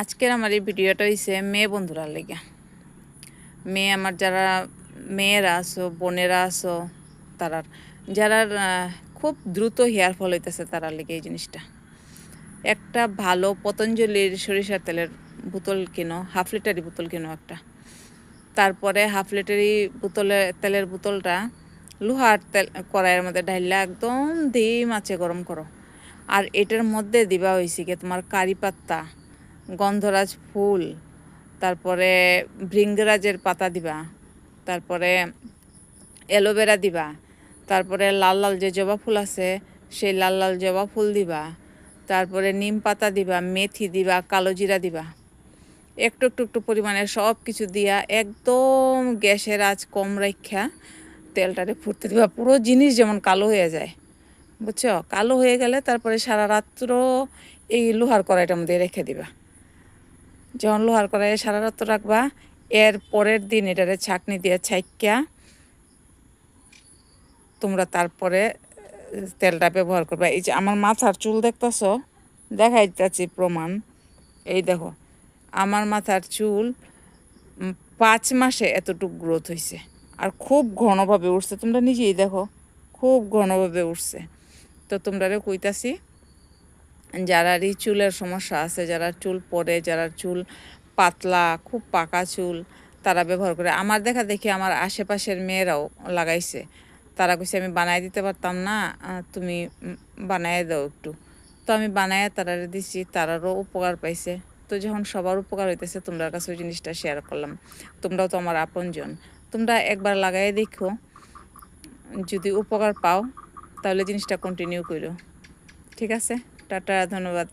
আজকের আমার এই ভিডিওটা হইছে মেয়ে বন্ধুরা লেগে। মেয়ে আমার যারা মেয়েরা আছো, বোনেরা আছো, তারার যারা খুব দ্রুত হেয়ার ফল হইতেছে তারা লেগে এই জিনিসটা। একটা ভালো পতঞ্জলির সরিষার তেলের বোতল কিনো, হাফ লিটারি বোতল কিনো একটা। তারপরে হাফ লিটারি তেলের বোতলটা লোহার তেল কড়াইয়ের মধ্যে ঢাইলা একদম ধিম আঁচে গরম করো। আর এটার মধ্যে দিবা হইছে কি তোমার কারি পাত্তা, গন্ধরাজ ফুল, তারপরে ভৃঙ্গরাজের পাতা দিবা, তারপরে অ্যালোভেরা দিবা, তারপরে লাল লাল যে জবা ফুল আছে সেই লাল লাল জবা ফুল দিবা, তারপরে নিম পাতা দিবা, মেথি দিবা, কালো জিরা দিবা, একটু একটু একটু পরিমাণে সব কিছু দিয়া একদম গ্যাসের আঁচ কম রাখা তেলটারে ফুটতে দিবা, পুরো জিনিস যেমন কালো হয়ে যায়, বুঝছো? কালো হয়ে গেলে তারপরে সারা রাত্র এই লোহার কড়াইটার মধ্যে রেখে দিবা। যখন লোহার কড়াইয়ে সারা রাত্র রাখবা, এর পরের দিন এটারে ছাঁকনি দিয়ে ছাইক্কা তোমরা তারপরে তেলটা ব্যবহার করবা। এই যে আমার মাথার চুল দেখতেছ, দেখাইতেছি প্রমাণ। এই দেখো আমার মাথার চুল 5 মাসে এতটুকু গ্রোথ হয়েছে, আর খুব ঘনভাবে উঠছে। তোমরা নিজেই দেখো খুব ঘনভাবে উঠছে। তো তোমরা কইতাছি যারারই চুলের সমস্যা আছে, যারা চুল পড়ে, যারা চুল পাতলা, খুব পাকা চুল, তারা ব্যবহার করে। আমার দেখা দেখি আমার আশেপাশের মেয়েরাও লাগাইছে। তারা কইছে আমি বানাই দিতে পারতাম না, তুমি বানায় দাও একটু। তো আমি বানায় তারারে দিছি, তারারও উপকার পাইছে। তো যখন সবার উপকার হইতেছে, তোমরা কাছে ওই জিনিসটা শেয়ার করলাম। তোমরাও তো আমার আপনজন, তোমরা একবার লাগাই দেখো, যদি উপকার পাও তাহলে জিনিসটা কন্টিনিউ করো। ঠিক আছে, টাটা, ধন্যবাদ।